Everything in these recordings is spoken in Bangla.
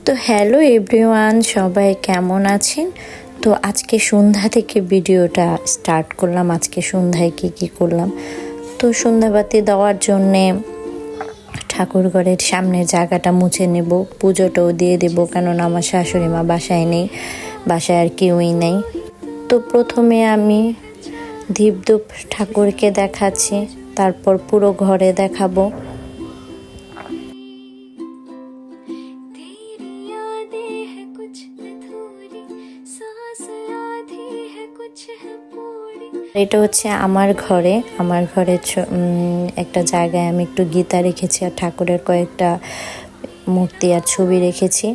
তো হ্যালো এভরিওয়ান, সবাই কেমন আছেন? তো আজকে সন্ধ্যা থেকে ভিডিওটা স্টার্ট করলাম। আজকে সন্ধ্যায় কী করলাম, তো সন্ধ্যাবাতি দেওয়ার জন্যে ঠাকুর ঘরের সামনের জায়গাটা মুছে নেব, পুজোটাও দিয়ে দেব, কেননা আমার শাশুড়ি মা বাসায় নেই, বাসায় আর কেউই নেই। তো প্রথমে আমি ধীপধূপ ঠাকুরকে দেখাচ্ছি, তারপর পুরো ঘরে দেখাবো। এটা হচ্ছে আমার ঘরে একটা জায়গায় আমি একটু গীতা রেখেছি আর ঠাকুরের কয়েকটা মূর্তি আর ছবি রেখেছি।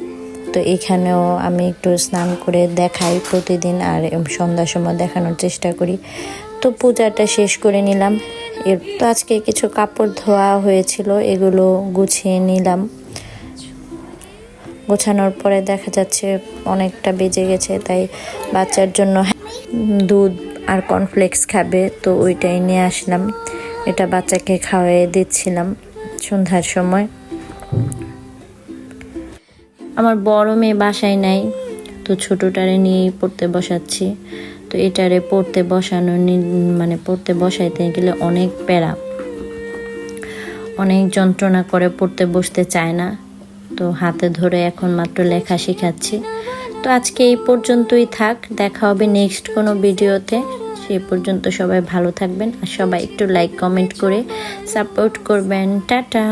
তো এখানেও আমি একটু স্নান করে দেখাই প্রতিদিন, আর সন্ধ্যার সময় দেখানোর চেষ্টা করি। তো পূজাটা শেষ করে নিলাম। তো আজকে কিছু কাপড় ধোয়া হয়েছিল, এগুলো গুছিয়ে নিলাম। গোছানোর পরে দেখা যাচ্ছে অনেকটা বেজে গেছে, তাই বাচ্চার জন্য দুধ আর কর্নফ্লেক্স খাবে, তো ওইটাই নিয়ে আসলাম। এটা বাচ্চাকে খাওয়াই দিচ্ছিলাম সন্ধ্যার সময়। আমার বড় মেয়ে বাসায় নাই, তো ছোটোটারে নিয়েই পড়তে বসাচ্ছি। তো এটারে পড়তে বসাইতে গেলে অনেক প্যারা, অনেক যন্ত্রণা করে, পড়তে বসতে চায় না। তো হাতে ধরে এখন মাত্র লেখা শেখাচ্ছি। তো আজকে এই পর্যন্তই থাক, দেখা হবে নেক্সট কোনো ভিডিওতে। সেই পর্যন্ত সবাই ভালো থাকবেন, আর সবাই একটু লাইক কমেন্ট করে সাপোর্ট করবেন। টাটা।